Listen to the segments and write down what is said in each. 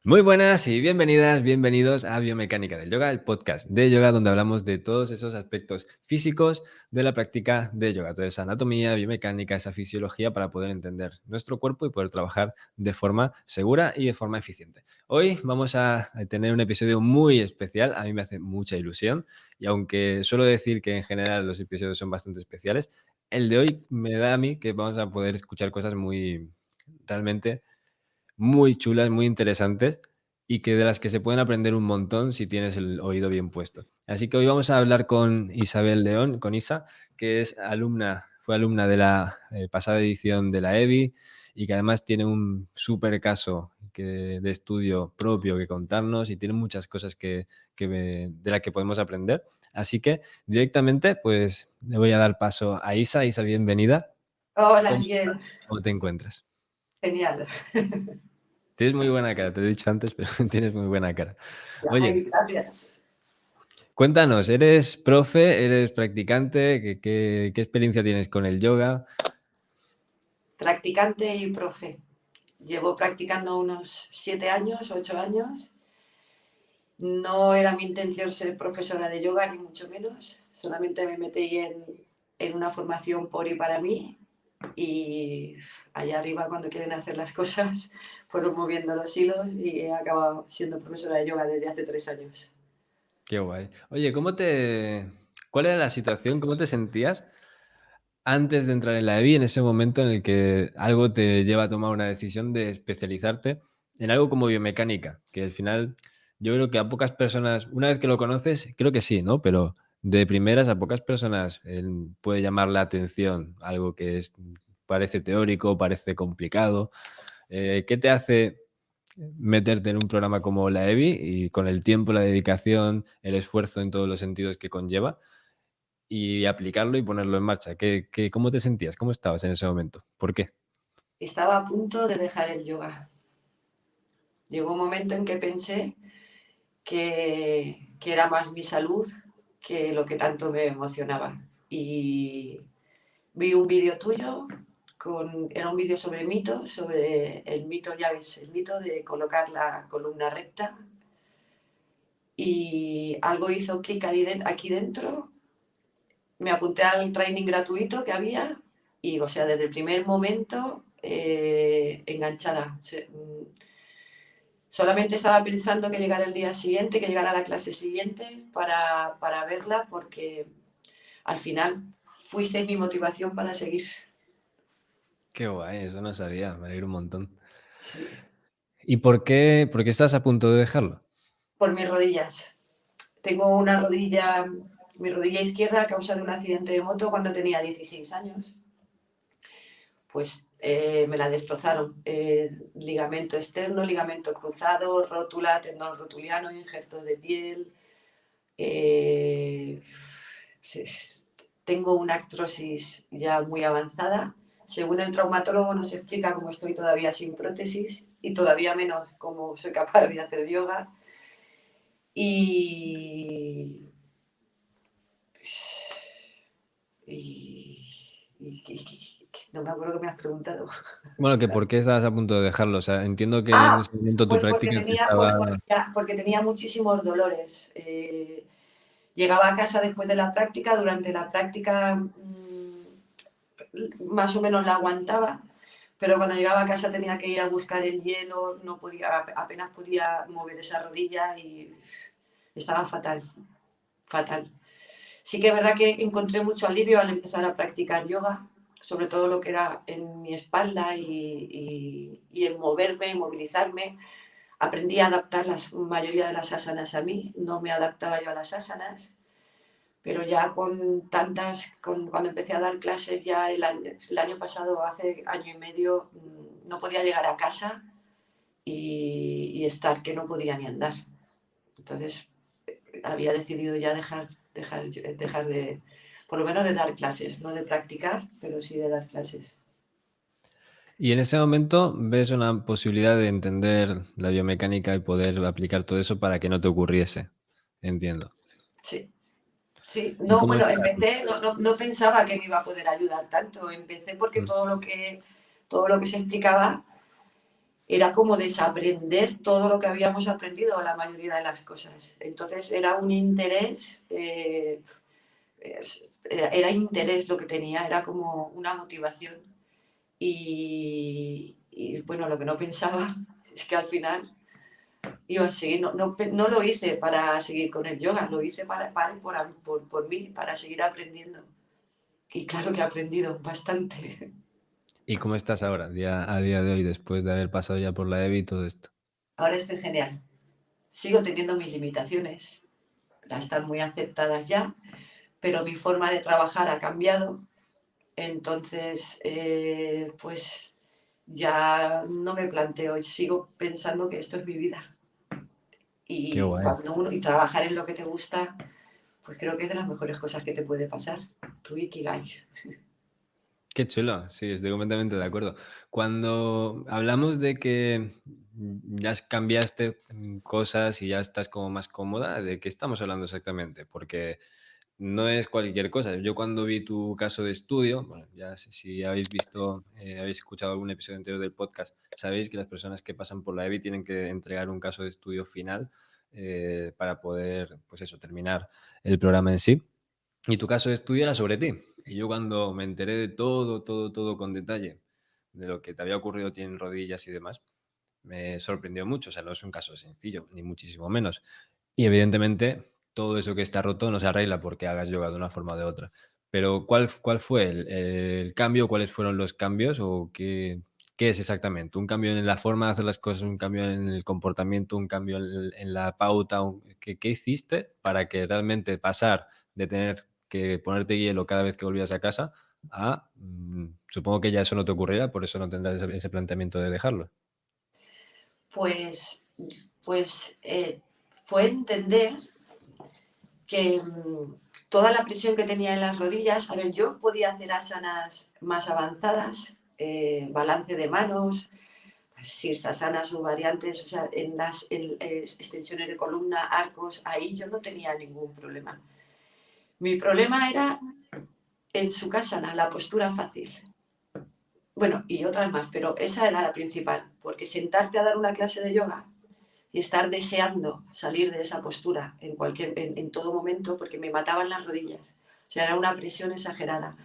Muy buenas y bienvenidas, bienvenidos a Biomecánica del Yoga, el podcast de yoga donde hablamos de todos esos aspectos físicos de la práctica de yoga, toda esa anatomía, biomecánica, esa fisiología para poder entender nuestro cuerpo y poder trabajar de forma segura y de forma eficiente. Hoy vamos a tener un episodio muy especial, a mí me hace mucha ilusión y aunque suelo decir que en general los episodios son bastante especiales, el de hoy me da a mí que vamos a poder escuchar cosas muy realmente muy chulas, muy interesantes y que de las que se pueden aprender un montón si tienes el oído bien puesto. Así que hoy vamos a hablar con Isabel León, con Isa, que es fue alumna de la pasada edición de la EBI y que además tiene un súper caso de estudio propio que contarnos y tiene muchas cosas de las que podemos aprender. Así que directamente pues le voy a dar paso a Isa. Isa, bienvenida. Hola, ¿Cómo Miguel. estás? ¿Cómo te encuentras? Genial. Tienes muy buena cara, te lo he dicho antes, pero tienes muy buena cara. Oye, Ay, gracias. cuéntanos, ¿eres profe, eres practicante? ¿Qué experiencia tienes con el yoga? Practicante y profe. Llevo practicando unos 7 años, 8 años. No era mi intención ser profesora de yoga, ni mucho menos. Solamente me metí en una formación por y para mí. Y allá arriba, cuando quieren hacer las cosas, fueron moviendo los hilos y he acabado siendo profesora de yoga desde hace 3 años. Qué guay. Oye, ¿cuál era la situación? ¿Cómo te sentías antes de entrar en la EBI, en ese momento en el que algo te lleva a tomar una decisión de especializarte en algo como biomecánica? Que al final yo creo que a pocas personas, una vez que lo conoces, creo que sí, ¿no? Pero de primeras a pocas personas puede llamar la atención algo parece teórico, parece complicado. ¿Qué te hace meterte en un programa como la EBI y con el tiempo, la dedicación, el esfuerzo en todos los sentidos que conlleva y aplicarlo y ponerlo en marcha? ¿Cómo te sentías? ¿Cómo estabas en ese momento? ¿Por qué? Estaba a punto de dejar el yoga. Llegó un momento en que pensé que era más mi salud que lo que tanto me emocionaba. Y vi un vídeo tuyo, era un vídeo sobre mitos, sobre el mito, ya ves, el mito de colocar la columna recta. Y algo hizo clic aquí dentro, me apunté al training gratuito que había y, o sea, desde el primer momento, enganchada. Solamente estaba pensando que llegara el día siguiente, que llegara la clase siguiente para verla, porque al final fuiste mi motivación para seguir. Qué guay, eso no sabía, me alegro un montón. Sí. ¿Y por qué estás a punto de dejarlo? Por mis rodillas. Tengo mi rodilla izquierda a causa de un accidente de moto cuando tenía 16 años. Pues me la destrozaron. Ligamento externo, ligamento cruzado, rótula, tendón rotuliano, injertos de piel. Eh, Tengo una artrosis ya muy avanzada. Según el traumatólogo nos explica cómo estoy todavía sin prótesis y todavía menos cómo soy capaz de hacer yoga. Y, y, no me acuerdo qué me has preguntado. Bueno, que por qué estabas a punto de dejarlo. O sea, entiendo que en Ah, ese momento tu pues porque práctica te tenía, estaba. porque tenía muchísimos dolores. Llegaba a casa después de la práctica, durante la práctica más o menos la aguantaba, pero cuando llegaba a casa tenía que ir a buscar el hielo, no podía, apenas podía mover esa rodilla y estaba fatal, fatal. Sí que es verdad que encontré mucho alivio al empezar a practicar yoga, sobre todo lo que era en mi espalda y en moverme, movilizarme. Aprendí a adaptar la mayoría de las asanas a mí, no me adaptaba yo a las asanas, pero ya cuando empecé a dar clases ya el año pasado, hace año y medio, no podía llegar a casa y estar, que no podía ni andar. Entonces había decidido ya dejar de, por lo menos de dar clases, no de practicar, pero sí de dar clases. Y en ese momento ves una posibilidad de entender la biomecánica y poder aplicar todo eso para que no te ocurriese. Entiendo. Sí, sí. ¿Y No, cómo bueno, está? empecé, no pensaba que me iba a poder ayudar tanto. Empecé porque Mm. todo lo que se explicaba era como desaprender todo lo que habíamos aprendido, la mayoría de las cosas. Entonces era un interés, era interés lo que tenía, era como una motivación. Y bueno, lo que no pensaba es que al final iba a seguir, no lo hice para seguir con el yoga, lo hice por mí, para seguir aprendiendo. Y claro que he aprendido bastante. ¿Y cómo estás ahora, a día de hoy, después de haber pasado ya por la EBI y todo esto? Ahora estoy genial. Sigo teniendo mis limitaciones, las están muy aceptadas ya, pero mi forma de trabajar ha cambiado. Entonces, pues ya no me planteo, sigo pensando que esto es mi vida. Qué Y guay. cuando uno, y trabajar en lo que te gusta, pues creo que es de las mejores cosas que te puede pasar. Tu Ikigai. Qué chulo, sí, estoy completamente de acuerdo. Cuando hablamos de que ya cambiaste cosas y ya estás como más cómoda, ¿de qué estamos hablando exactamente? Porque no es cualquier cosa. Yo cuando vi tu caso de estudio, bueno, ya sé si habéis visto, habéis escuchado algún episodio anterior del podcast, sabéis que las personas que pasan por la EBI tienen que entregar un caso de estudio final para poder, pues eso, terminar el programa en sí. Y tu caso de estudio era sobre ti. Y yo cuando me enteré de todo, todo, todo con detalle, de lo que te había ocurrido a ti en rodillas y demás, me sorprendió mucho. O sea, no es un caso sencillo, ni muchísimo menos. Y evidentemente, todo eso que está roto no se arregla porque hagas yoga de una forma o de otra. Pero ¿cuál fue el cambio? ¿Cuáles fueron los cambios? ¿O qué es exactamente? ¿Un cambio en la forma de hacer las cosas? ¿Un cambio en el comportamiento? ¿Un cambio en la pauta? ¿Qué hiciste para que realmente pasar de tener que ponerte hielo cada vez que volvías a casa a, supongo que ya eso no te ocurrirá, por eso no tendrás ese planteamiento de dejarlo? Pues, pues fue entender que toda la presión que tenía en las rodillas, a ver, yo podía hacer asanas más avanzadas, balance de manos, sirsasanas o variantes, o sea, extensiones de columna, arcos, ahí yo no tenía ningún problema. Mi problema era en Sukhasana, la postura fácil. Bueno, y otras más, pero esa era la principal, porque sentarte a dar una clase de yoga y estar deseando salir de esa postura en todo momento, porque me mataban las rodillas. O sea, era una presión exagerada.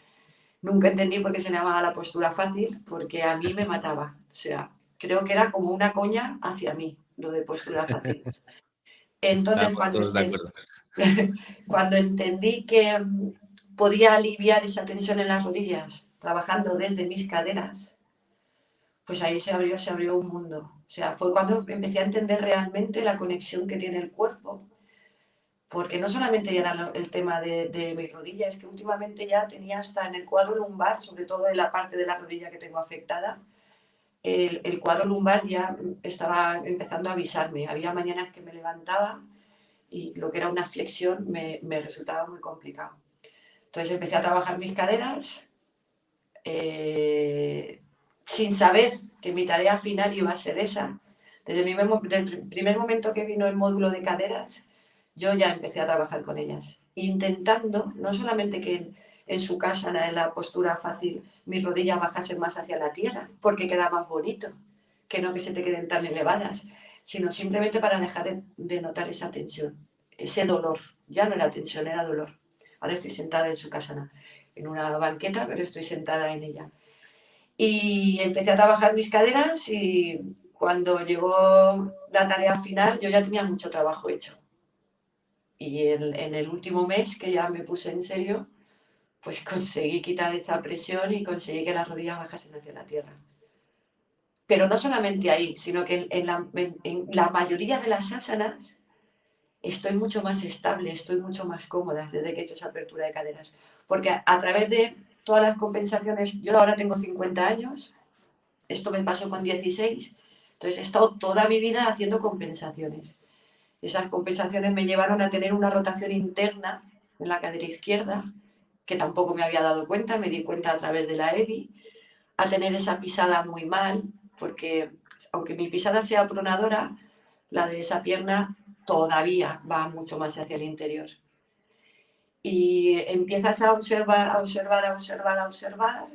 Nunca entendí por qué se llamaba la postura fácil, porque a mí me mataba. O sea, creo que era como una coña hacia mí, lo de postura fácil. Entonces, Estábamos todos de acuerdo. cuando entendí que podía aliviar esa tensión en las rodillas trabajando desde mis caderas, pues ahí se abrió un mundo. O sea, fue cuando empecé a entender realmente la conexión que tiene el cuerpo, porque no solamente ya era el tema de mi rodilla, es que últimamente ya tenía hasta en el cuadro lumbar, sobre todo en la parte de la rodilla que tengo afectada, el cuadro lumbar ya estaba empezando a avisarme. Había mañanas que me levantaba y lo que era una flexión me resultaba muy complicado. Entonces empecé a trabajar mis caderas sin saber que mi tarea final iba a ser esa. Desde el primer momento que vino el módulo de caderas, yo ya empecé a trabajar con ellas, intentando no solamente que en su casa, en la postura fácil, mis rodillas bajasen más hacia la tierra, porque queda más bonito, que no que se te queden tan elevadas, sino simplemente para dejar de notar esa tensión, ese dolor. Ya no era tensión, era dolor. Ahora estoy sentada en su casa, en una banqueta, pero estoy sentada en ella. Y empecé a trabajar mis caderas y cuando llegó la tarea final yo ya tenía mucho trabajo hecho. Y en el último mes que ya me puse en serio, pues conseguí quitar esa presión y conseguí que las rodillas bajasen hacia la tierra. Pero no solamente ahí, sino que en la mayoría de las asanas estoy mucho más estable, estoy mucho más cómoda desde que he hecho esa apertura de caderas. Porque a través de todas las compensaciones, yo ahora tengo 50 años, esto me pasó con 16, entonces he estado toda mi vida haciendo compensaciones. Esas compensaciones me llevaron a tener una rotación interna en la cadera izquierda, que tampoco me había dado cuenta, me di cuenta a través de la EBI, a tener esa pisada muy mal, porque aunque mi pisada sea pronadora, la de esa pierna todavía va mucho más hacia el interior. Y empiezas a observar, a observar, a observar, a observar,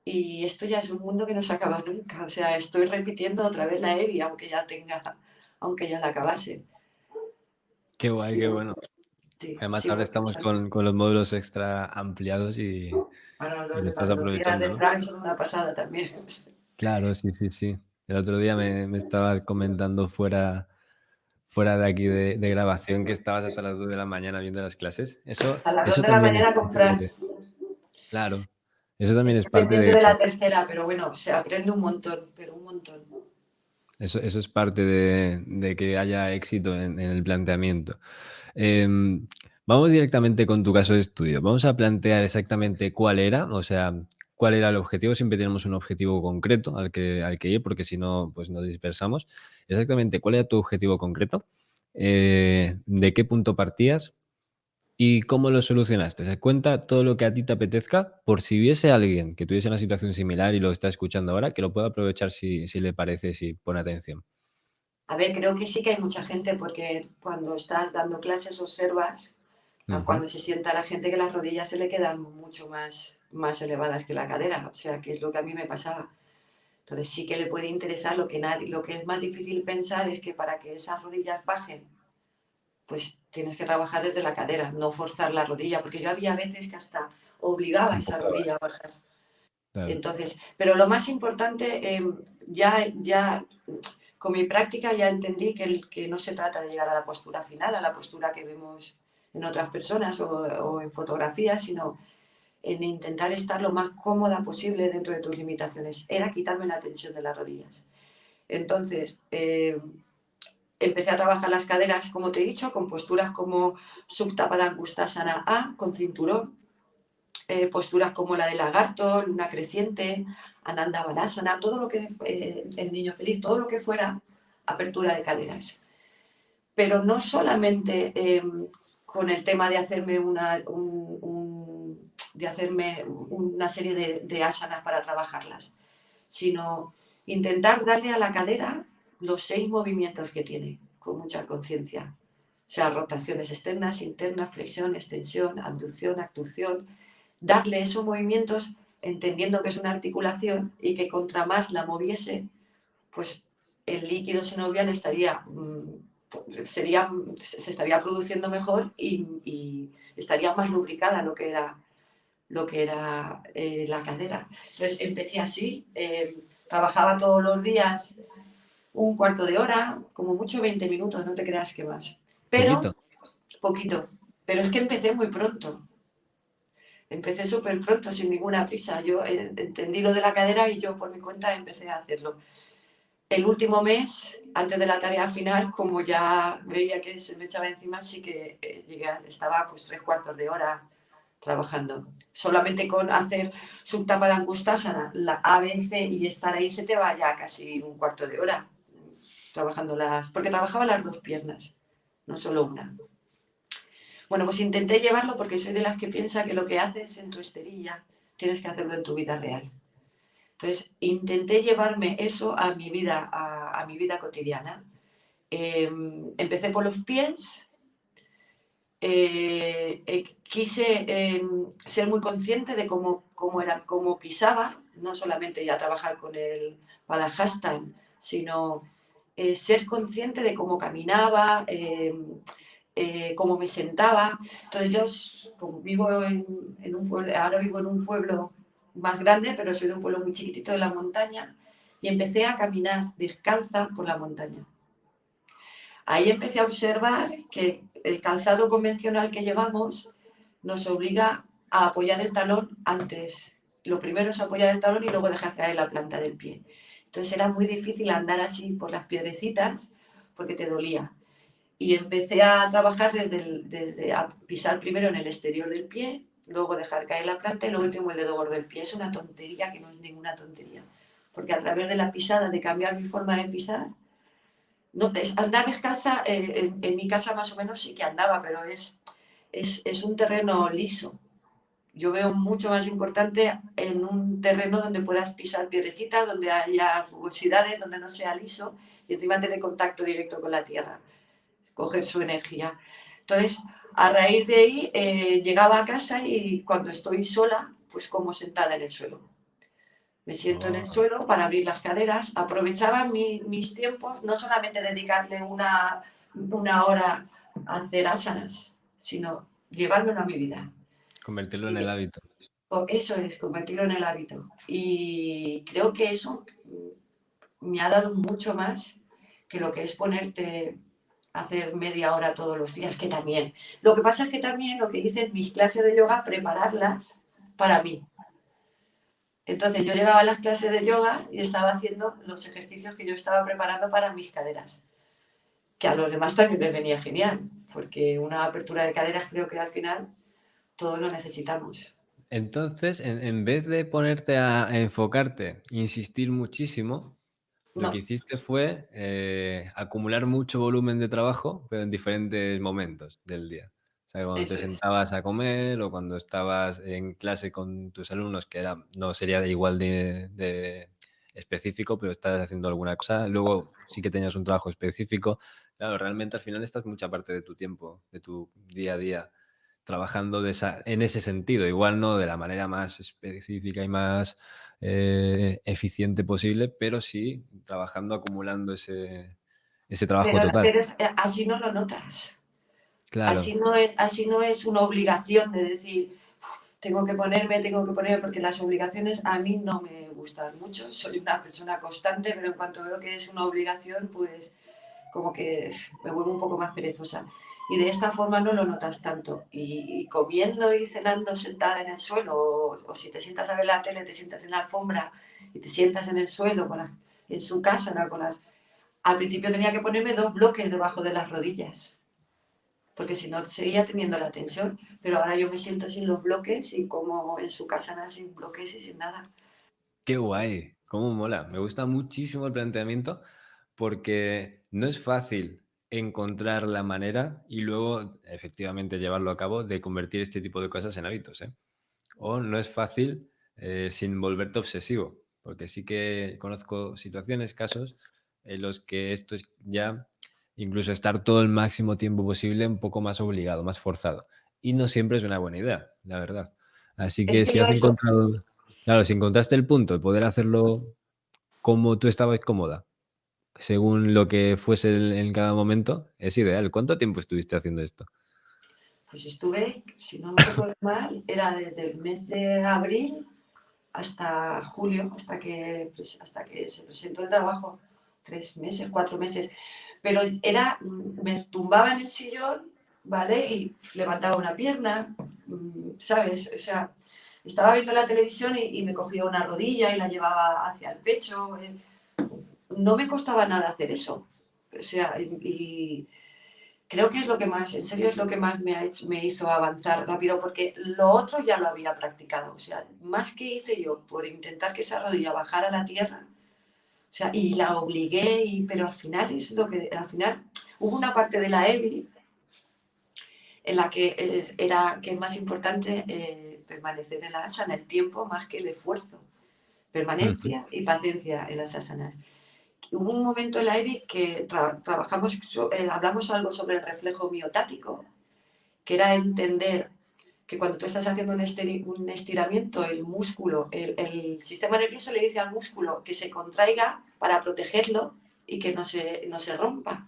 y esto ya es un mundo que no se acaba nunca. O sea, estoy repitiendo otra vez la EVI, aunque ya la acabase. Qué guay, Sí, qué bueno. sí, Además, sí, ahora fue estamos mucho. con los módulos extra ampliados Bueno, y lo estás los días de aprovechando, ¿no? Frank son una pasada también. Claro, sí, sí, sí. El otro día me estabas comentando fuera de aquí de grabación que estabas hasta las 2 de la mañana viendo las clases. Eso A las 2 eso de la también es mañana con parte Fran. de claro, eso también es Estoy parte pendiente de de la tercera, pero bueno, se aprende un montón, pero un montón. eso es parte de que haya éxito en el planteamiento. Em, Vamos directamente con tu caso de estudio. Vamos a plantear exactamente cuál era, o sea, cuál era el objetivo. Siempre tenemos un objetivo concreto al que ir, porque si no, pues nos dispersamos. Exactamente, ¿cuál era tu objetivo concreto? ¿De qué punto partías? ¿Y cómo lo solucionaste? O sea, cuenta todo lo que a ti te apetezca, por si hubiese alguien que tuviese una situación similar y lo está escuchando ahora, que lo pueda aprovechar si le parece, si pone atención. A ver, creo que sí que hay mucha gente porque cuando estás dando clases observas Ujú, cuando se sienta la gente que las rodillas se le quedan mucho más elevadas que la cadera, o sea, que es lo que a mí me pasaba. Entonces sí que le puede interesar lo que es más difícil pensar es que para que esas rodillas bajen, pues tienes que trabajar desde la cadera, no forzar la rodilla, porque yo había veces que hasta obligaba a esa rodilla empujabas, a bajar. claro. Entonces, pero lo más importante, ya con mi práctica ya entendí que no se trata de llegar a la postura final, a la postura que vemos en otras personas o en fotografías, sino en intentar estar lo más cómoda posible dentro de tus limitaciones. Era quitarme la tensión de las rodillas. Entonces, empecé a trabajar las caderas, como te he dicho, con posturas como Supta Padangustasana A, con cinturón, posturas como la de lagarto, luna creciente, Ananda Balasana, todo lo que el niño feliz, todo lo que fuera apertura de caderas. Pero no solamente con el tema de hacerme de hacerme una serie de asanas para trabajarlas, sino intentar darle a la cadera los 6 movimientos que tiene, con mucha conciencia. O sea, rotaciones externas, internas, flexión, extensión, abducción, abducción, darle esos movimientos entendiendo que es una articulación y que contra más la moviese, pues el líquido sinovial se estaría produciendo mejor y estaría más lubricada lo que era la cadera. Entonces empecé así, trabajaba todos los días un cuarto de hora, como mucho 20 minutos, no te creas que más. Poquito. Pero, poquito, pero es que empecé muy pronto. Empecé súper pronto, sin ninguna prisa. Yo entendí lo de la cadera y yo por mi cuenta empecé a hacerlo. El último mes, antes de la tarea final, como ya veía que se me echaba encima, sí que estaba pues 3 cuartos de hora trabajando. Solamente con hacer Supta Padangustasana, la ABC y estar ahí se te va ya casi un cuarto de hora trabajando porque trabajaba las 2 piernas, no solo una. Bueno, pues intenté llevarlo porque soy de las que piensa que lo que haces en tu esterilla tienes que hacerlo en tu vida real. Entonces, intenté llevarme eso a mi vida cotidiana. Empecé por los pies, quise ser muy consciente de cómo pisaba, no solamente ya trabajar con el Padahastan, sino ser consciente de cómo caminaba, cómo me sentaba. Entonces yo como vivo en un pueblo, ahora vivo en un pueblo más grande, pero soy de un pueblo muy chiquitito de la montaña, y empecé a caminar descalza por la montaña. Ahí empecé a observar que el calzado convencional que llevamos nos obliga a apoyar el talón antes. Lo primero es apoyar el talón y luego dejar caer la planta del pie. Entonces era muy difícil andar así por las piedrecitas porque te dolía. Y empecé a trabajar desde a pisar primero en el exterior del pie, luego dejar caer la planta y lo último el dedo gordo del pie. Es una tontería que no es ninguna tontería. Porque a través de la pisada, de cambiar mi forma de pisar, no, andar descalza, en mi casa más o menos sí que andaba, pero es un terreno liso. Yo veo mucho más importante en un terreno donde puedas pisar piedrecitas, donde haya rugosidades, donde no sea liso y encima tener contacto directo con la tierra, coger su energía. Entonces, a raíz de ahí, llegaba a casa y cuando estoy sola, pues como sentada en el suelo. Me siento en el Oh, suelo para abrir las caderas. Aprovechaba mis tiempos, no solamente dedicarle una hora a hacer asanas, sino llevármelo a mi vida. convertirlo en el Y hábito. eso es, convertirlo en el hábito. Y creo que eso me ha dado mucho más que lo que es ponerte a hacer media hora todos los días, que también. Lo que pasa es que también lo que hice en mis clases de yoga, prepararlas para mí. Entonces yo llevaba las clases de yoga y estaba haciendo los ejercicios que yo estaba preparando para mis caderas, que a los demás también les venía genial, porque una apertura de caderas creo que al final todos lo necesitamos. Entonces, en vez de ponerte a enfocarte, insistir muchísimo, lo que No, hiciste fue, acumular mucho volumen de trabajo, pero en diferentes momentos del día. O sea, cuando te eso es. sentabas a comer o cuando estabas en clase con tus alumnos, que era no sería igual de específico, pero estabas haciendo alguna cosa. Luego sí que tenías un trabajo específico. Claro, realmente al final estás mucha parte de tu tiempo, de tu día a día trabajando en ese sentido. Igual no de la manera más específica y más eficiente posible, pero sí trabajando, acumulando ese trabajo total. Así no lo notas. Claro, Así no es una obligación de decir, tengo que ponerme, porque las obligaciones a mí no me gustan mucho. Soy una persona constante, pero en cuanto veo que es una obligación, pues como que me vuelvo un poco más perezosa. Y de esta forma no lo notas tanto. Y comiendo y cenando sentada en el suelo, o si te sientas a ver la tele, te sientas en la alfombra y te sientas en el suelo en su casa, ¿no? Al principio tenía que ponerme 2 bloques debajo de las rodillas, porque si no seguía teniendo la tensión, pero ahora yo me siento sin los bloques y como en su casa nada, sin bloques y sin nada. qué guay, cómo mola. Me gusta muchísimo el planteamiento porque no es fácil encontrar la manera y luego efectivamente llevarlo a cabo de convertir este tipo de cosas en hábitos, ¿eh? O no es fácil, sin volverte obsesivo, porque sí que conozco situaciones, casos en los que esto es ya incluso estar todo el máximo tiempo posible un poco más obligado, más forzado. Y no siempre es una buena idea, la verdad. Así Es que que si yo has eso, encontrado, claro, si encontraste el punto de poder hacerlo como tú estabas cómoda, según lo que fuese en cada momento, es ideal. ¿Cuánto tiempo estuviste haciendo esto? pues estuve, si no me recuerdo mal, era desde el mes de abril hasta julio, hasta que se presentó el trabajo, 3 meses, 4 meses. Pero me tumbaba en el sillón, ¿vale? Y levantaba una pierna, ¿sabes? O sea, estaba viendo la televisión y me cogía una rodilla y la llevaba hacia el pecho. No me costaba nada hacer eso. O sea, y creo que es lo que más, en serio, es lo que más me hizo avanzar rápido, porque lo otro ya lo había practicado. O sea, más que hice yo por intentar que esa rodilla bajara a la tierra, o sea, y la obligué, pero al final al final hubo una parte de la EBI en la que que es más importante permanecer en la asana, el tiempo más que el esfuerzo. Ujú. Permanencia y paciencia en las asanas. Hubo un momento en la EBI que hablamos algo sobre el reflejo miotático, que era entender que cuando tú estás haciendo un estiramiento, el músculo, el sistema nervioso le dice al músculo que se contraiga para protegerlo y que no se rompa.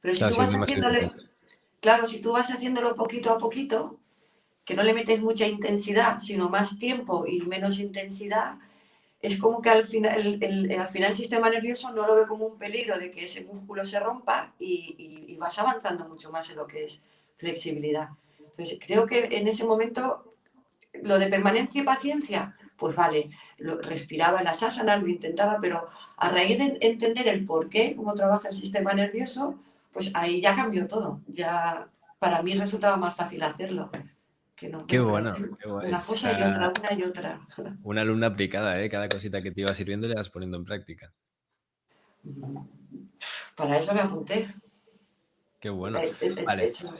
Pero si Claro, tú si es vas demasiado haciéndole, intenso. claro, si tú vas haciéndolo poquito a poquito, que no le metes mucha intensidad, sino más tiempo y menos intensidad, es como que al final el sistema nervioso no lo ve como un peligro de que ese músculo se rompa y vas avanzando mucho más en lo que es flexibilidad. Entonces, creo que en ese momento lo de permanencia y paciencia, pues vale, respiraba en las asanas, lo intentaba, pero a raíz de entender el por qué, cómo trabaja el sistema nervioso, pues ahí ya cambió todo. Ya para mí resultaba más fácil hacerlo, que no, Qué pero bueno, sí, qué guay. una O cosa y sea, otra, una y otra. una alumna aplicada, ¿eh? Cada cosita que te iba sirviendo le vas poniendo en práctica. Para eso me apunté. Qué bueno. De Vale, hecho,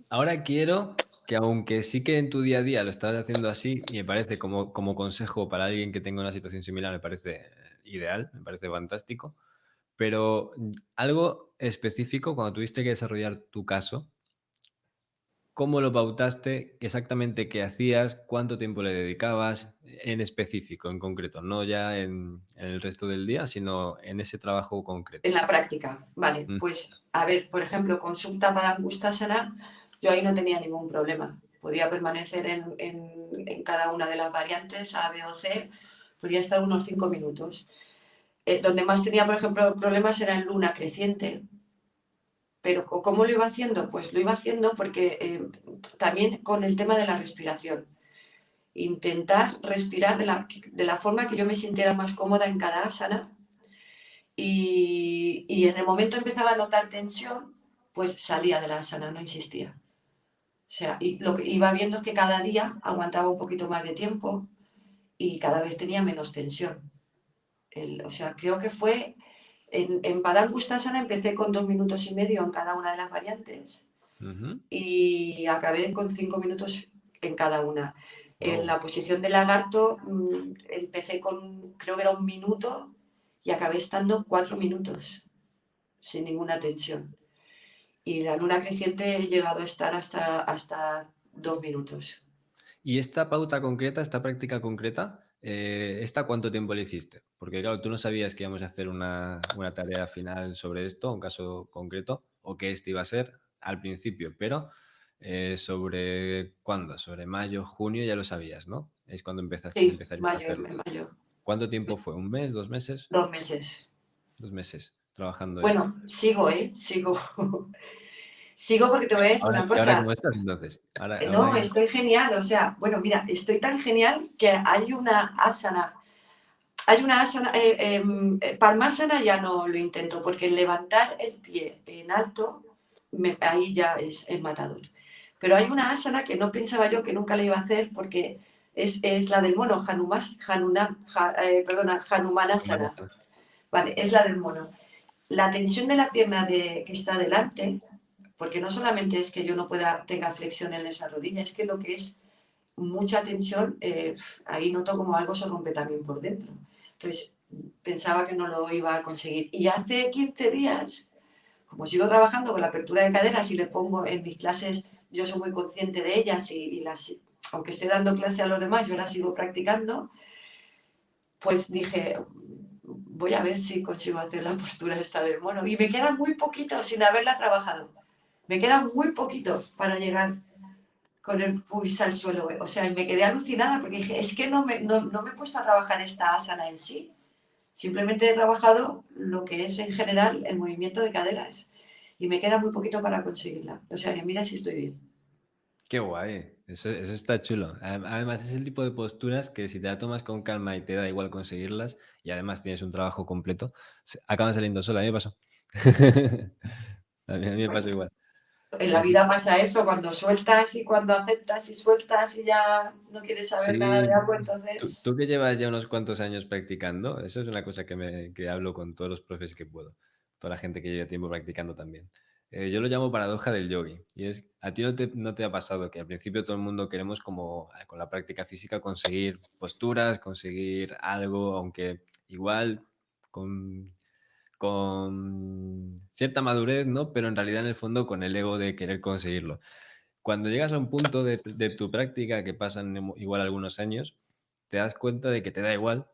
ahora quiero que aunque sí que en tu día a día lo estás haciendo así, y me parece como consejo para alguien que tenga una situación similar, me parece ideal, me parece fantástico, pero algo específico cuando tuviste que desarrollar tu caso, ¿Cómo lo pautaste? Exactamente qué hacías, cuánto tiempo le dedicabas, en específico, en concreto, no ya en el resto del día, sino en ese trabajo En concreto. la práctica, vale. Mm, Pues, a ver, por ejemplo, con Supta Padangustasana, yo ahí no tenía ningún problema. Podía permanecer en cada una de las variantes, A, B o C, podía estar unos 5 minutos. Donde más tenía, por ejemplo, problemas era en luna creciente. Pero ¿cómo lo iba haciendo? Pues lo iba haciendo porque también con el tema de la respiración. Intentar respirar de la forma que yo me sintiera más cómoda en cada asana y en el momento empezaba a notar tensión, pues salía de la asana, no insistía. O sea, y lo que iba viendo es que cada día aguantaba un poquito más de tiempo y cada vez tenía menos tensión. O sea, creo que fue en Padangustasana empecé con 2 minutos y medio en cada una de las variantes ujú. y acabé con 5 minutos en cada una. En Guau. la posición de lagarto empecé con, creo que era 1 minuto y acabé estando 4 minutos sin ninguna tensión. Y la luna creciente he llegado a estar hasta 2 minutos. Y esta pauta concreta, esta práctica concreta, ¿esta cuánto tiempo le hiciste? Porque claro, tú no sabías que íbamos a hacer una tarea final sobre esto, un caso concreto, o que este iba a ser al principio, pero ¿sobre cuándo? Sobre mayo, junio ya lo sabías, ¿no? Es cuando Sí, empezarías a mayo, hacerlo. en mayo. ¿Cuánto tiempo fue? ¿Un mes? ¿2 meses? 2 meses. 2 meses trabajando esto. Bueno, sigo, ¿eh? Sigo. Sigo porque te voy a decir Ahora, una ¿y ahora cosa. cómo estás entonces? Ahora No, ya. estoy genial. O sea, bueno, mira, estoy tan genial que hay una asana, Padmasana ya no lo intento, porque el levantar el pie en alto, ahí ya es matador. Pero hay una asana que no pensaba yo que nunca la iba a hacer porque es la del mono, Hanumanasana. Humanas. Vale, es la del mono. La tensión de la pierna que está delante, porque no solamente es que yo no tenga flexión en esa rodilla, es que lo que es mucha tensión, ahí noto como algo se rompe también por dentro. Entonces, pensaba que no lo iba a conseguir. Y hace 15 días, como sigo trabajando con la apertura de caderas y le pongo en mis clases, yo soy muy consciente de ellas aunque esté dando clase a los demás, yo las sigo practicando, pues dije, voy a ver si consigo hacer la postura esta del mono. Y me queda muy poquito sin haberla trabajado. Me queda muy poquito para llegar con el pubis al suelo. O sea, me quedé alucinada porque dije, es que no me he puesto a trabajar esta asana en sí. Simplemente he trabajado lo que es en general el movimiento de caderas. Y me queda muy poquito para conseguirla. O sea, que mira si estoy bien. Qué guay, eso está chulo. Además, es el tipo de posturas que si te la tomas con calma y te da igual conseguirlas, y además tienes un trabajo completo, acaban saliendo sola. A mí me pasó. A mí me pasó Pues igual. en la Así vida pasa eso, cuando sueltas y cuando aceptas y sueltas y ya no quieres saber nada de sí, algo, tú, entonces tú que llevas ya unos cuantos años practicando, eso es una cosa que hablo con todos los profes que puedo, toda la gente que lleva tiempo practicando también. Yo lo llamo paradoja del yogi, y es, a ti no te ha pasado que al principio todo el mundo queremos como con la práctica física conseguir posturas, conseguir algo, aunque igual con, con cierta madurez, ¿no? Pero en realidad en el fondo con el ego de querer conseguirlo. Cuando llegas a un punto de tu práctica que pasan igual algunos años, te das cuenta de que te da igual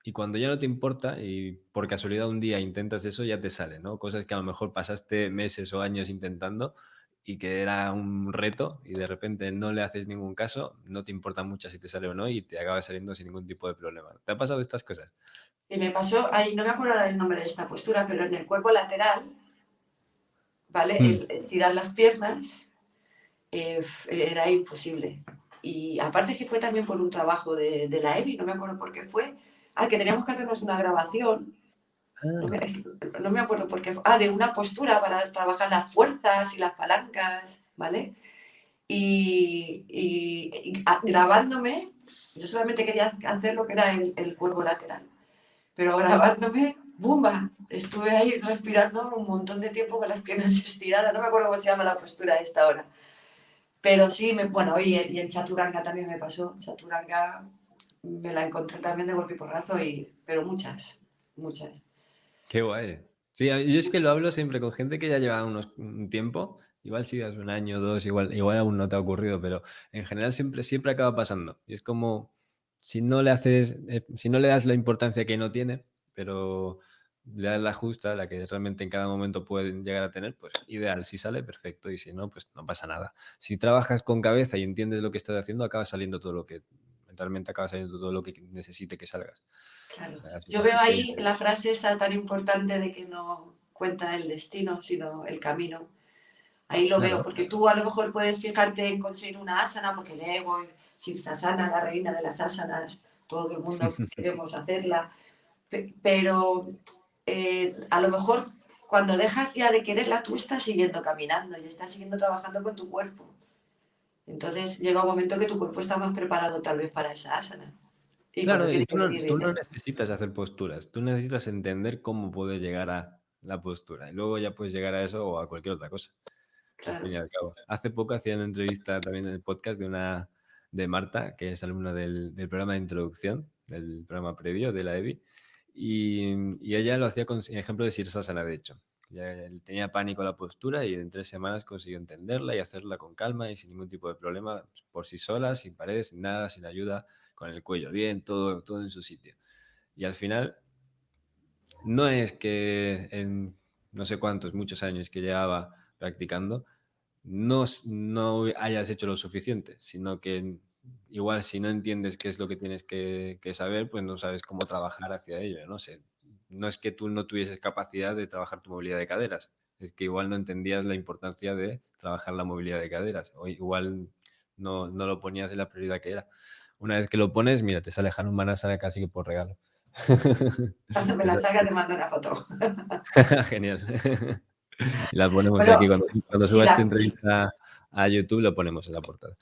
y cuando ya no te importa y por casualidad un día intentas eso, ya te sale, ¿no? Cosas que a lo mejor pasaste meses o años intentando y que era un reto y de repente no le haces ningún caso, no te importa mucho si te sale o no y te acaba saliendo sin ningún tipo de problema. ¿Te ha pasado estas cosas? si me pasó, ahí no me acuerdo ahora el nombre de esta postura, pero en el cuerpo lateral, ¿vale? Mm. El estirar las piernas era imposible. Y aparte que fue también por un trabajo de la EBI, no me acuerdo por qué fue. Ah, que teníamos que hacernos una grabación, no me, Ah, no me acuerdo por qué fue. Ah, de una postura para trabajar las fuerzas y las palancas, ¿vale? Grabándome, yo solamente quería hacer lo que era el cuerpo lateral, pero grabándome, ¡bumba! Estuve ahí respirando un montón de tiempo con las piernas estiradas, no me acuerdo cómo se llama la postura de esta hora. Pero sí, bueno, y en Chaturanga también me pasó. Chaturanga me la encontré también de golpe y porrazo, pero muchas, muchas, qué guay. Sí, yo es que muchas. lo hablo siempre con gente que ya lleva un tiempo igual si das un año o 2, igual aún no te ha ocurrido, pero en general siempre acaba pasando. Y es como si no le haces, si no le das la importancia que no tiene, pero le das la justa, la que realmente en cada momento pueden llegar a tener, pues ideal. Si sale, perfecto, y si no, pues no pasa nada. Si trabajas con cabeza y entiendes lo que estás haciendo, acaba saliendo todo lo que realmente acaba saliendo todo lo que necesite que salgas. Claro. Así Yo veo así que ahí la frase esa tan importante de que no cuenta el destino, sino el camino. Ahí lo veo, claro. porque tú a lo mejor puedes fijarte en conseguir una asana, porque el ego, Sirsasana, la reina de las asanas, todo el mundo queremos hacerla, pero a lo mejor cuando dejas ya de quererla, tú estás siguiendo caminando y estás siguiendo trabajando con tu cuerpo. Entonces llega un momento que tu cuerpo está más preparado tal vez para esa asana. Y cuando Claro, y tiene que venir, tú no viene. necesitas hacer posturas, tú necesitas entender cómo poder llegar a la postura, y luego ya puedes llegar a eso o a cualquier otra cosa, al fin Claro. y al cabo. Hace poco hacía una entrevista también en el podcast de Marta, que es alumna del programa de introducción, del programa previo de la EBI, y ella lo hacía con ejemplo de Sirsasana, de hecho. Ya él tenía pánico a la postura y en 3 semanas consiguió entenderla y hacerla con calma y sin ningún tipo de problema, por sí sola, sin paredes, sin nada, sin ayuda, con el cuello bien, todo en su sitio. Y al final, no es que en no sé cuántos, muchos años que llevaba practicando, no hayas hecho lo suficiente, sino que igual si no entiendes qué es lo que tienes que saber, pues no sabes cómo trabajar hacia ello, no sé. No es que tú no tuvieses capacidad de trabajar tu movilidad de caderas, es que igual no entendías la importancia de trabajar la movilidad de caderas, o igual no lo ponías en la prioridad que era. Una vez que lo pones, mira, te sale Hanuman Manasana casi que por regalo. Cuando me la Esa salga te mando una foto. genial. Y la ponemos Bueno, aquí cuando si suba esta la, si, entrevista a YouTube, lo ponemos en la portada.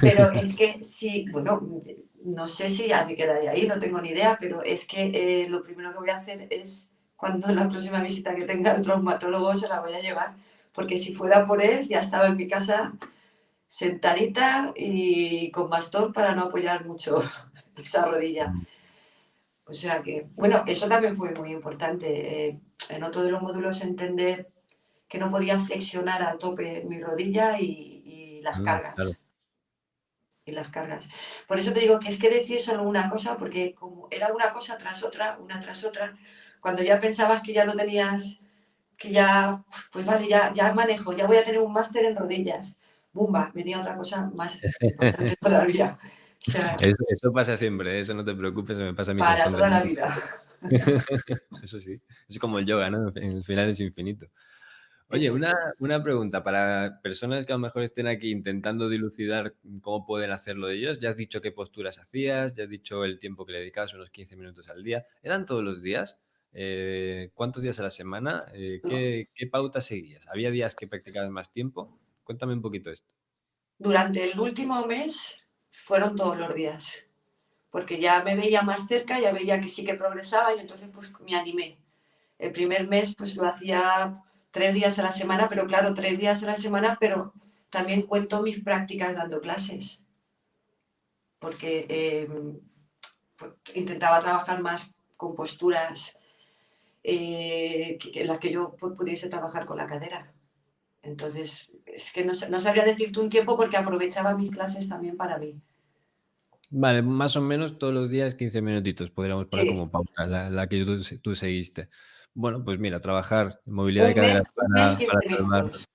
pero es que sí, bueno, no sé si ya me quedaría ahí, no tengo ni idea, pero es que lo primero que voy a hacer es, cuando la próxima visita que tenga el traumatólogo se la voy a llevar, porque si fuera por él ya estaba en mi casa sentadita y con bastón para no apoyar mucho esa rodilla. Mm. O sea que, bueno, eso también fue muy importante. En otro de los módulos entender que no podía flexionar al tope mi rodilla y las Claro. cargas. Y las cargas. Por eso te digo que es que decir solo una cosa, porque como era una cosa tras otra, una tras otra, cuando ya pensabas que ya lo tenías, que ya, pues vale, ya manejo, ya voy a tener un máster en rodillas. Bumba, venía otra cosa más importante todavía. O sea, Eso pasa siempre, eso no te preocupes, me pasa a mí para toda la constantemente. vida. Eso sí, es como el yoga, ¿no? El final es infinito. Oye, Eso es. una pregunta para personas que a lo mejor estén aquí intentando dilucidar cómo pueden hacerlo de ellos. Ya has dicho qué posturas hacías, ya has dicho el tiempo que le dedicabas, unos 15 minutos al día. ¿Eran todos los días? ¿Cuántos días a la semana? ¿No? ¿Qué pautas seguías? ¿Había días que practicabas más tiempo? Cuéntame un poquito esto. Durante el último mes fueron todos los días, porque ya me veía más cerca, ya veía que sí que progresaba y entonces pues me animé. El primer mes pues lo hacía 3 días a la semana, pero claro, 3 días a la semana, pero también cuento mis prácticas dando clases, porque pues, intentaba trabajar más con posturas en las que yo pues, pudiese trabajar con la cadera. Entonces, es que no sabría decirte un tiempo porque aprovechaba mis clases también para mí. Vale, más o menos todos los días 15 minutitos, podríamos poner Sí, como pauta, la que tú seguiste. Bueno, pues mira, trabajar movilidad de caderas un mes para 15 minutos.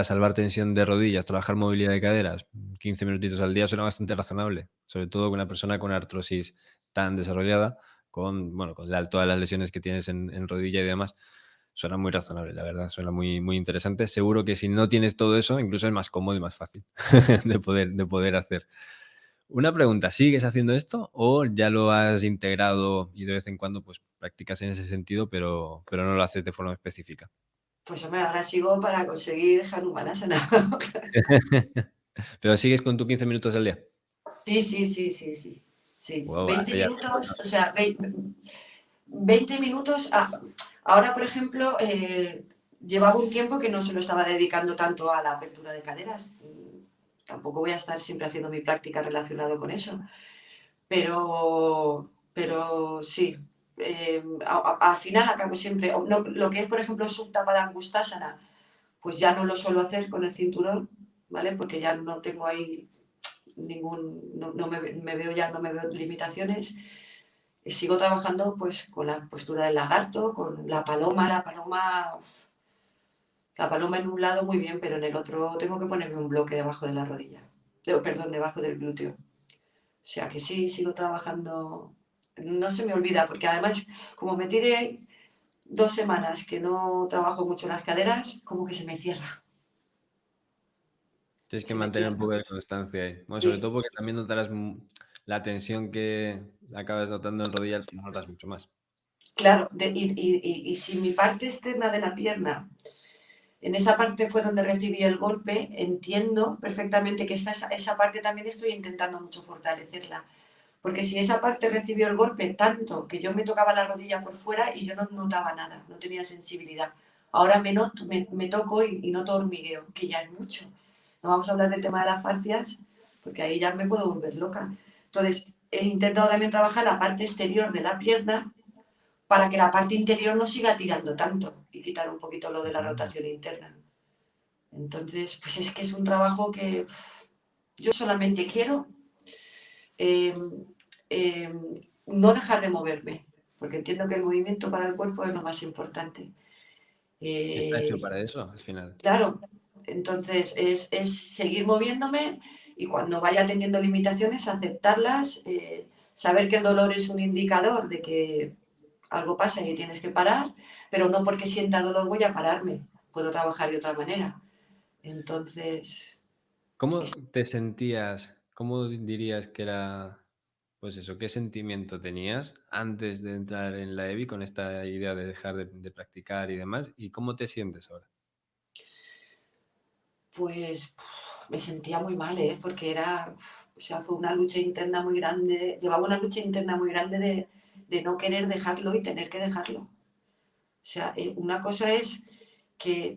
salvar tensión de rodillas, trabajar movilidad de caderas, 15 minutitos al día suena bastante razonable, sobre todo con una persona con artrosis tan desarrollada, bueno, con todas las lesiones que tienes en rodilla y demás, suena muy razonable, la verdad, suena muy interesante. Seguro que si no tienes todo eso, incluso es más cómodo y más fácil de poder hacer. Una pregunta, ¿sigues haciendo esto o ya lo has integrado y de vez en cuando pues practicas en ese sentido, pero no lo haces de forma específica? Pues hombre, ahora sigo para conseguir Hanumanasana. ¿Pero sigues con tus 15 minutos al día? Sí, sí, sí, sí, sí. Sí, Guau, 20 hace ya minutos, o sea, 20 minutos. Ahora, por ejemplo, llevaba un tiempo que no se lo estaba dedicando tanto a la apertura de caderas. Tampoco voy a estar siempre haciendo mi práctica relacionada con eso. Pero sí, al final acabo siempre, no, lo que es, por ejemplo, Supta Padangustasana, pues ya no lo suelo hacer con el cinturón, ¿vale? Porque ya no tengo ahí no me veo ya, no me veo limitaciones. Y sigo trabajando pues con la postura del lagarto, con la paloma en un lado muy bien, pero en el otro tengo que ponerme un bloque debajo de la rodilla, perdón, debajo del glúteo. O sea que sí, sigo trabajando, no se me olvida, porque además como me tiré 2 semanas que no trabajo mucho las caderas, como que se me cierra, Tienes que se me mantener un cierra. poco de constancia ahí. Bueno, sobre Sí, todo porque también notarás la tensión que acabas notando en rodillas, notas mucho más. claro, y si mi parte externa de la pierna, en esa parte fue donde recibí el golpe, entiendo perfectamente que esa parte también estoy intentando mucho fortalecerla. Porque si esa parte recibió el golpe tanto que yo me tocaba la rodilla por fuera y yo no notaba nada, no tenía sensibilidad. Ahora me toco y noto hormigueo, que ya es mucho. No vamos a hablar del tema de las fascias, porque ahí ya me puedo volver loca. Entonces, he intentado también trabajar la parte exterior de la pierna para que la parte interior no siga tirando tanto y quitar un poquito lo de la Mm. rotación interna. Entonces, pues es que es un trabajo que yo solamente quiero eh, eh, no dejar de moverme, porque entiendo que el movimiento para el cuerpo es lo más importante. Está hecho Eh, para eso, al final. claro, entonces es seguir moviéndome y cuando vaya teniendo limitaciones, aceptarlas, saber que el dolor es un indicador de que algo pasa y tienes que parar, pero no porque sienta dolor voy a pararme, puedo trabajar de otra manera. Entonces, ¿Cómo es- te sentías? ¿Cómo dirías que era, pues eso, qué sentimiento tenías antes de entrar en la EBI con esta idea de dejar de practicar y demás? ¿Y cómo te sientes ahora? pues me sentía muy mal, ¿eh? Porque o sea, fue una lucha interna muy grande, llevaba una lucha interna muy grande de no querer dejarlo y tener que dejarlo. O sea, una cosa es que,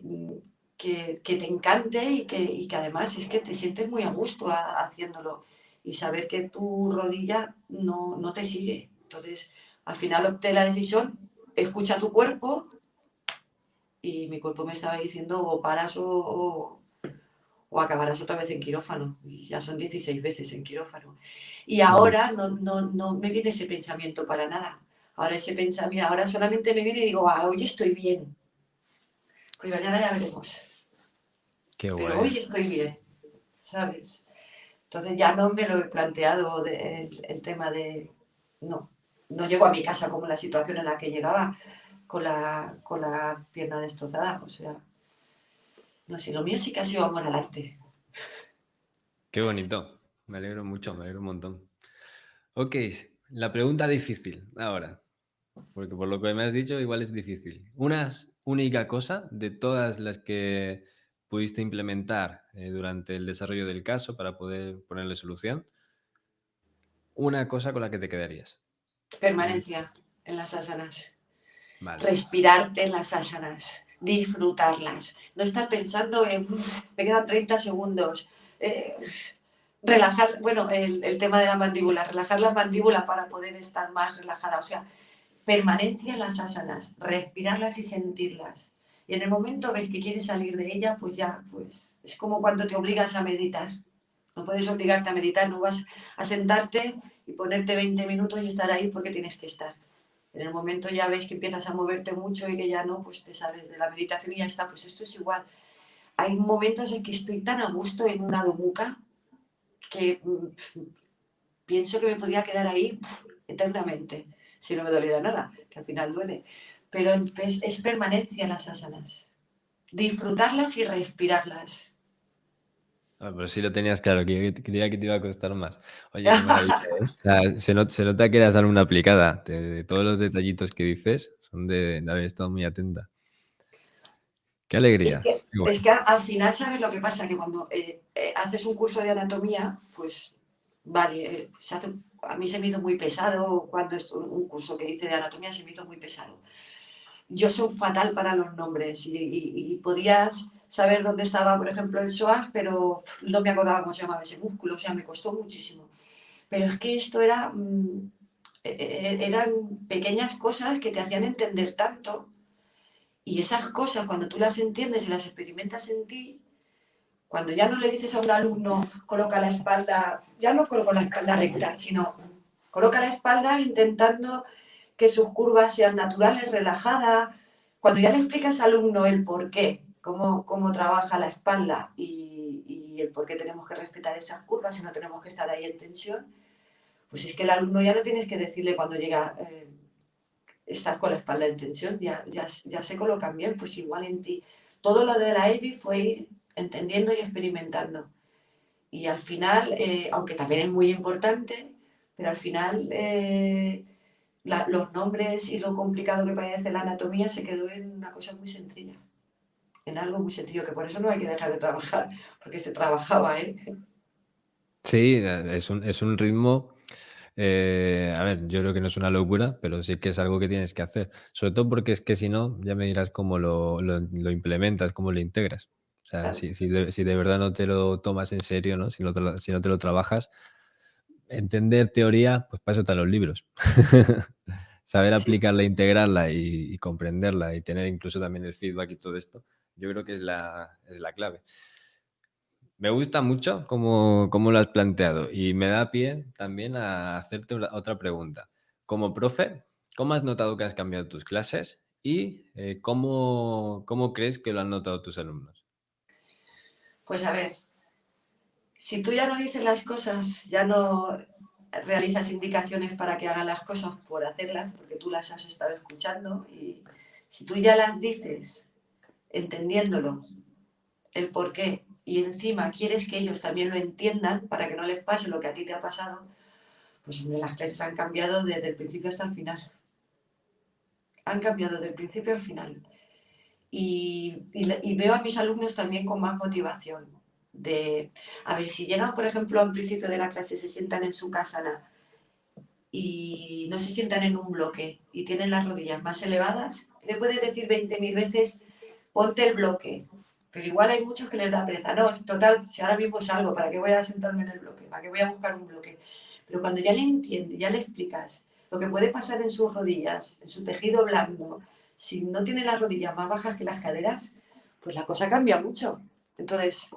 que te encante y que además es que te sientes muy a gusto haciéndolo y saber que tu rodilla no te sigue. Entonces, al final opté la decisión, escucha tu cuerpo y mi cuerpo me estaba diciendo o paras o acabarás otra vez en quirófano. Y ya son 16 veces en quirófano. Y Mm. ahora no me viene ese pensamiento para nada. Ahora ese pensamiento, ahora solamente me viene y digo, hoy estoy bien. Pues mañana ya veremos. Qué Pero guay. hoy estoy bien, ¿sabes? Entonces ya no me lo he planteado el tema de... No, no llego a mi casa como la situación en la que llegaba con la pierna destrozada. O sea, no sé, lo mío sí que ha sido amor al arte. Qué bonito. Me alegro mucho, me alegro un montón. Ok, la pregunta difícil ahora, porque por lo que me has dicho igual es difícil. Una única cosa de todas las que pudiste implementar durante el desarrollo del caso para poder ponerle solución, una cosa con la que te quedarías. Mm. Permanencia en las asanas. Vale. Respirarte en las asanas, disfrutarlas, no estar pensando en, me quedan 30 segundos, eh, relajar, bueno, el tema de la mandíbula, relajar la mandíbula para poder estar más relajada, o sea, permanencia en las asanas, respirarlas y sentirlas. Y en el momento ves que quieres salir de ella, pues ya, pues es como cuando te obligas a meditar. No puedes obligarte a meditar, no vas a sentarte y ponerte 20 minutos y estar ahí porque tienes que estar. En el momento ya ves que empiezas a moverte mucho y que ya no, pues te sales de la meditación y ya está. Pues esto es igual. Hay momentos en que estoy tan a gusto en una domuca que pienso que me podría quedar ahí eternamente, si no me doliera nada, que al final duele. Pero es permanencia en las asanas. Disfrutarlas y respirarlas. Ah, pero sí lo tenías claro, que creía que te iba a costar más. Oye, qué maravilla, ¿eh? O sea, se nota que eras alumna aplicada. De todos los detallitos que dices, son de haber estado muy atenta. Qué alegría. Qué Es guay. que al final, ¿sabes lo que pasa? Que cuando haces un curso de anatomía, pues vale, a mí se me hizo muy pesado, cuando es un curso que hice de anatomía se me hizo muy pesado. Yo soy fatal para los nombres y podías saber dónde estaba, por ejemplo, el psoas, pero no me acordaba cómo se llamaba ese músculo, o sea, me costó muchísimo. Pero es que esto eran pequeñas cosas que te hacían entender tanto Y esas cosas, cuando tú las entiendes y las experimentas en ti, cuando ya no le dices a un alumno, coloca la espalda, ya no coloca la espalda regular, sino coloca la espalda intentando que sus curvas sean naturales, relajadas. Cuando ya le explicas al alumno el por qué, cómo trabaja la espalda y el por qué tenemos que respetar esas curvas y no tenemos que estar ahí en tensión, pues es que el alumno ya no tienes que decirle cuando llega estar con la espalda en tensión, ya se colocan bien, pues igual en ti. Todo lo de la EBI fue ir entendiendo y experimentando. Y al final, aunque también es muy importante, pero al final los nombres y lo complicado que parece la anatomía se quedó en una cosa muy sencilla, en algo muy sencillo, que por eso no hay que dejar de trabajar, porque se trabajaba, ¿eh? Sí, es un ritmo, a ver, yo creo que no es una locura, pero sí que es algo que tienes que hacer. Sobre todo porque es que si no, ya me dirás cómo lo implementas, cómo lo integras. O sea, Claro, si de verdad no te lo tomas en serio, ¿no? Si no te lo trabajas, entender teoría, pues para eso están los libros. Saber sí. aplicarla, integrarla y comprenderla y tener incluso también el feedback y todo esto, yo creo que es la clave. Me gusta mucho cómo lo has planteado y me da pie también a hacerte otra pregunta. Como profe, ¿cómo has notado que has cambiado tus clases y cómo crees que lo han notado tus alumnos? Pues a ver, si tú ya no dices las cosas, ya no realizas indicaciones para que hagan las cosas por hacerlas, porque tú las has estado escuchando, y si tú ya las dices entendiéndolo, el por qué, y encima quieres que ellos también lo entiendan para que no les pase lo que a ti te ha pasado, pues hombre, las clases han cambiado desde el principio hasta el final. Han cambiado del principio al final. Y veo a mis alumnos también con más motivación. A ver, si llegan, por ejemplo, al principio de la clase, se sientan en su casa y no se sientan en un bloque y tienen las rodillas más elevadas, le puedes decir 20.000 veces, ponte el bloque. Pero igual hay muchos que les da pereza. No, total, si ahora mismo salgo, ¿para qué voy a sentarme en el bloque? ¿Para qué voy a buscar un bloque? Pero cuando ya le entiendes, ya le explicas lo que puede pasar en sus rodillas, en su tejido blando, si no tiene las rodillas más bajas que las caderas, pues la cosa cambia mucho. Entonces,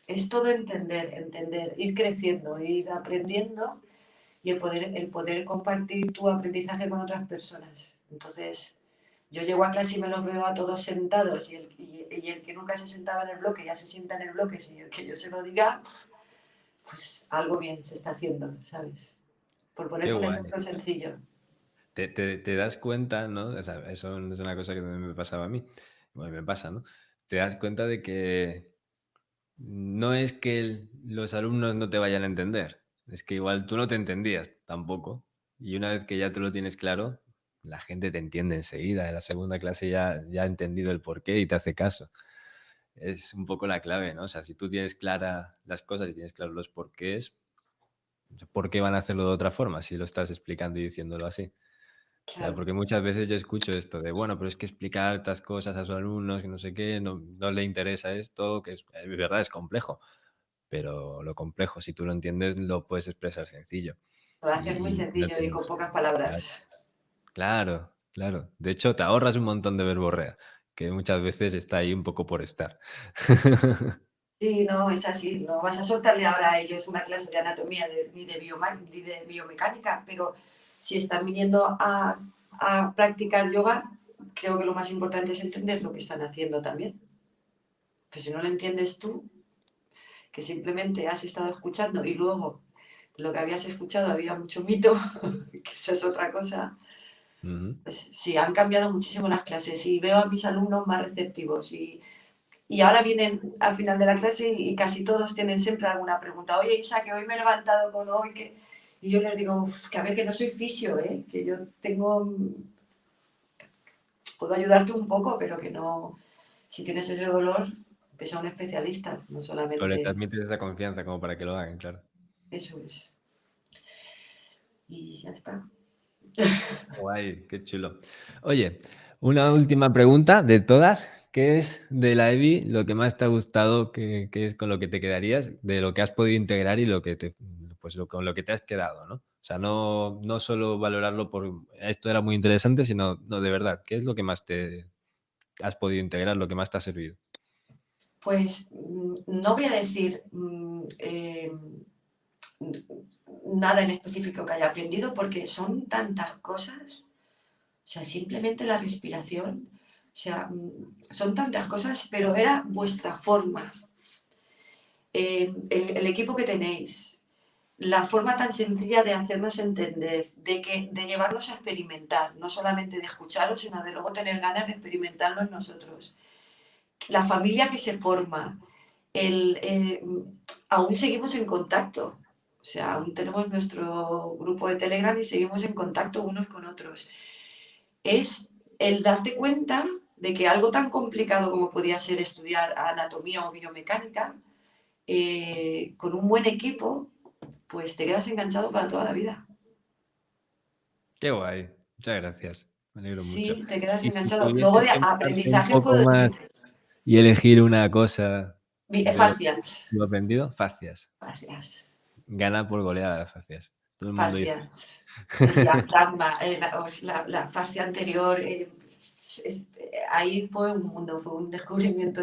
es todo entender, ir creciendo, ir aprendiendo y el poder compartir tu aprendizaje con otras personas. Entonces, yo llego a clase y me los veo a todos sentados y el que nunca se sentaba en el bloque ya se sienta en el bloque sin que yo se lo diga, pues algo bien se está haciendo, ¿sabes? Por Qué ponerte un guay. ejemplo sencillo. Te das cuenta, ¿no? O sea, eso es una cosa que también me pasaba a mí. Bueno, me pasa, ¿no? Te das cuenta de que no es que los alumnos no te vayan a entender, es que igual tú no te entendías tampoco. Y una vez que ya tú lo tienes claro, la gente te entiende enseguida. En la segunda clase ya ha entendido el porqué y te hace caso. Es un poco la clave, ¿no? O sea, si tú tienes claras las cosas y tienes claros los porqués, ¿por qué van a hacerlo de otra forma si lo estás explicando y diciéndolo así? O sea, Claro, porque muchas veces yo escucho esto de, bueno, pero es que explicar estas cosas a sus alumnos, que no sé qué, no le interesa esto, que es verdad, es complejo, pero lo complejo, si tú lo entiendes, lo puedes expresar sencillo. lo haces muy Y no sencillo y tiene- con pocas claro, palabras. claro, claro. De hecho, te ahorras un montón de verborrea, que muchas veces está ahí un poco por estar. Sí, no, es así. No vas a soltarle ahora a ellos una clase de anatomía ni de biomecánica, pero si están viniendo a practicar yoga, creo que lo más importante es entender lo que están haciendo también. Pues si no lo entiendes tú, que simplemente has estado escuchando y luego lo que habías escuchado había mucho mito, que eso es otra cosa, Ujú. pues sí, han cambiado muchísimo las clases y veo a mis alumnos más receptivos y ahora vienen al final de la clase y casi todos tienen siempre alguna pregunta. Oye, Isa, que hoy me he levantado con hoy, que... Y yo les digo, que a ver, que no soy fisio, ¿eh? Que yo puedo ayudarte un poco, pero que no, si tienes ese dolor, ves a un especialista, no Pero le solamente transmites esa confianza como para que lo hagan, claro. eso es. Y ya está. Guay, qué chulo. Oye, una última pregunta de todas. ¿Qué es de la EBI lo que más te ha gustado? ¿Qué es con lo que te quedarías? De lo que has podido integrar y lo que pues con lo que te has quedado, ¿no? O sea, no solo valorarlo por esto era muy interesante, sino no, de verdad, ¿qué es lo que más te has podido integrar, lo que más te ha servido? Pues no voy a decir nada en específico que haya aprendido porque son tantas cosas, o sea, simplemente la respiración, o sea, son tantas cosas, pero era vuestra forma, el equipo que tenéis, la forma tan sencilla de hacernos entender, de llevarnos a experimentar, no solamente de escucharlo, sino de luego tener ganas de experimentarlo en nosotros. La familia que se forma, el, eh, aún seguimos en contacto. O sea, aún tenemos nuestro grupo de Telegram y seguimos en contacto unos con otros. Es el darte cuenta de que algo tan complicado como podía ser estudiar anatomía o biomecánica, con un buen equipo, pues te quedas enganchado para toda la vida. Qué guay, muchas gracias, me alegro mucho. Sí, te quedas Y si enganchado. Luego tuvieses de que enfocarte un aprendizaje poco puedo más decir, y elegir una cosa de lo que fascias, tú has aprendido, fascias. fascias. Gana por goleada las fascias. Todo el mundo dice. Fascias, el diafragma, la fascia anterior, ahí fue un mundo, fue un descubrimiento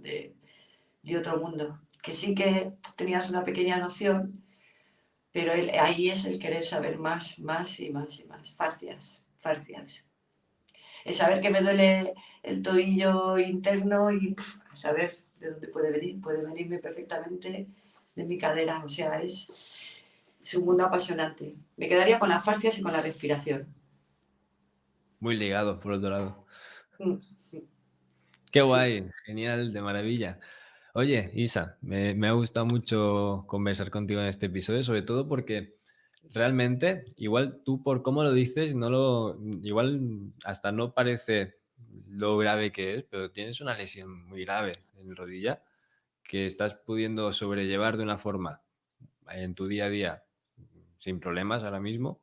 de otro mundo, que sí que tenías una pequeña noción, pero ahí es el querer saber más, más y más y más. Fascias, fascias. El saber que me duele el tobillo interno y a saber de dónde puede venirme perfectamente de mi cadera, o sea, es un mundo apasionante. Me quedaría con las fascias y con la respiración. Muy ligado, por otro lado. Mm, Qué sí. guay, genial, de maravilla. Oye, Isa, me ha gustado mucho conversar contigo en este episodio, sobre todo porque realmente, igual tú por cómo lo dices, igual hasta no parece lo grave que es, pero tienes una lesión muy grave en rodilla que estás pudiendo sobrellevar de una forma en tu día a día sin problemas ahora mismo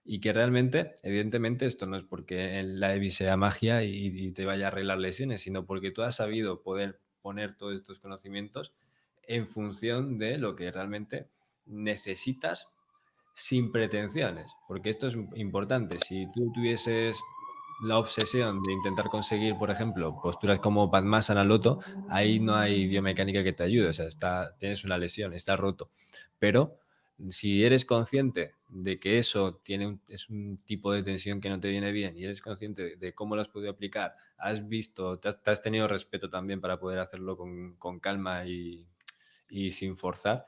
y que realmente, evidentemente, esto no es porque la EBI sea magia y te vaya a arreglar lesiones, sino porque tú has sabido poder poner todos estos conocimientos en función de lo que realmente necesitas sin pretensiones, porque esto es importante. Si tú tuvieses la obsesión de intentar conseguir, por ejemplo, posturas como Padmasana Loto, ahí no hay biomecánica que te ayude, o sea, tienes una lesión, está roto. Pero si eres consciente de que eso es un tipo de tensión que no te viene bien y eres consciente de cómo lo has podido aplicar, has visto, te has tenido respeto también para poder hacerlo con calma y sin forzar,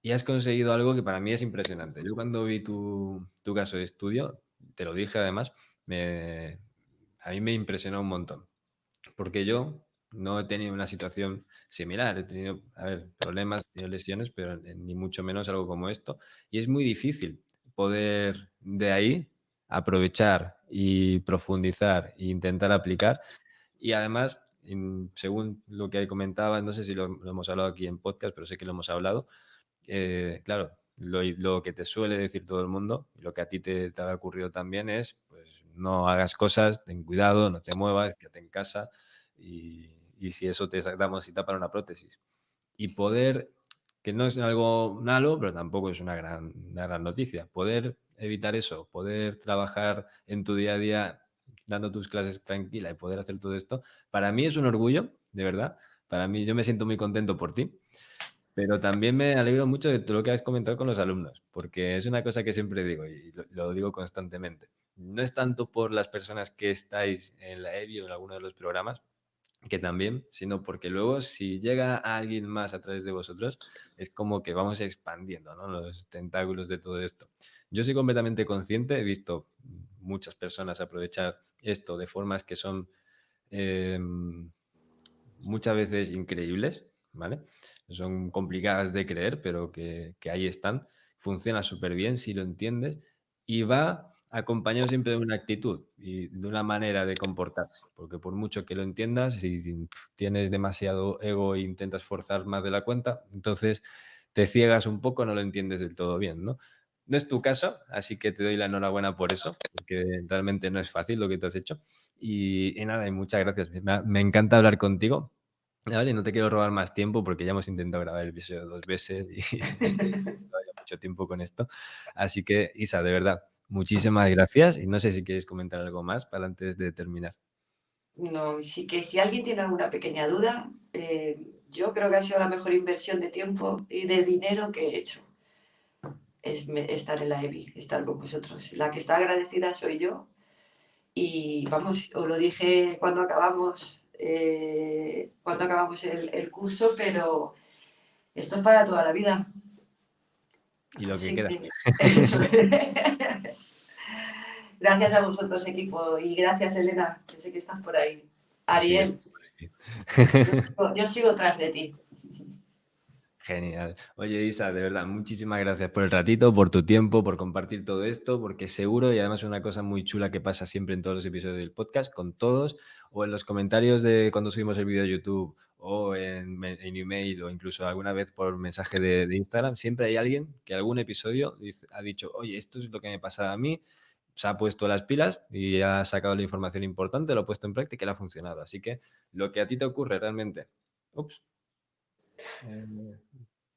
y has conseguido algo que para mí es impresionante. Yo cuando vi tu caso de estudio, te lo dije además, a mí me impresionó un montón, porque yo no he tenido una situación similar, he tenido, a ver, problemas, he tenido lesiones, pero ni mucho menos algo como esto, y es muy difícil poder de ahí aprovechar y profundizar e intentar aplicar, y además, según lo que comentabas, no sé si lo hemos hablado aquí en podcast, pero sé que lo hemos hablado, claro, lo que te suele decir todo el mundo, y lo que a ti te ha ocurrido también es, pues no hagas cosas, ten cuidado, no te muevas, quédate en casa y si eso te damos cita para una prótesis. Y poder, que no es algo malo, pero tampoco es una gran noticia, poder evitar eso, poder trabajar en tu día a día dando tus clases tranquila y poder hacer todo esto, para mí es un orgullo, de verdad. Para mí, yo me siento muy contento por ti. Pero también me alegro mucho de todo lo que has comentado con los alumnos, porque es una cosa que siempre digo y lo digo constantemente. No es tanto por las personas que estáis en la EBI o en alguno de los programas, que también, sino porque luego si llega a alguien más a través de vosotros, es como que vamos expandiendo, ¿no? Los tentáculos de todo esto. Yo soy completamente consciente, he visto muchas personas aprovechar esto de formas que son eh, muchas veces increíbles, ¿vale? Son complicadas de creer, pero que ahí están. Funciona súper bien si lo entiendes y va acompañado siempre de una actitud y de una manera de comportarse, porque por mucho que lo entiendas, si tienes demasiado ego e intentas forzar más de la cuenta, entonces te ciegas un poco, no lo entiendes del todo bien, ¿no? No es tu caso, así que te doy la enhorabuena por eso, porque realmente no es fácil lo que tú has hecho. Y nada, y muchas gracias. Me encanta hablar contigo. Vale, no te quiero robar más tiempo porque ya hemos intentado grabar el episodio 2 veces y no hay mucho mucho tiempo con esto. Así que, Isa, de verdad, muchísimas gracias y no sé si quieres comentar algo más para antes de terminar. No, sí que si alguien tiene alguna pequeña duda, yo creo que ha sido la mejor inversión de tiempo y de dinero que he hecho. Estar en la EBI, estar con vosotros. La que está agradecida soy yo. Y vamos, os lo dije cuando acabamos el curso, pero esto es para toda la vida. Y lo que Así queda. que eso es. Gracias a vosotros, equipo, y gracias, Elena, que sé que estás por ahí. Sí, Ariel, estás por aquí. yo sigo tras de ti. Genial. Oye, Isa, de verdad, muchísimas gracias por el ratito, por tu tiempo, por compartir todo esto, porque seguro, y además es una cosa muy chula que pasa siempre en todos los episodios del podcast, con todos, o en los comentarios de cuando subimos el vídeo a YouTube, o en email, o incluso alguna vez por mensaje de Instagram, siempre hay alguien que algún episodio ha dicho, oye, esto es lo que me pasa a mí, se ha puesto las pilas y ha sacado la información importante, lo ha puesto en práctica y le ha funcionado. Así que lo que a ti te ocurre realmente. Ups. Eh,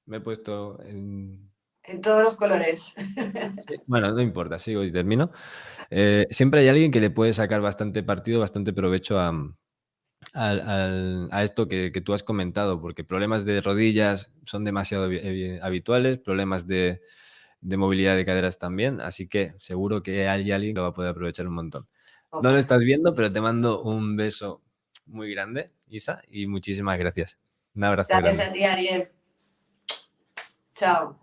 Me he puesto en... En todos los colores. Sí, bueno, no importa, sigo y termino. Siempre hay alguien que le puede sacar bastante partido, bastante provecho a esto que tú has comentado, porque problemas de rodillas son demasiado habituales, problemas de movilidad de caderas también, así que seguro que hay alguien que lo va a poder aprovechar un montón. No lo Ojalá. estás viendo, pero te mando un beso muy grande, Isa, y muchísimas gracias. Un abrazo Gracias grande. a ti, Ariel. Chao.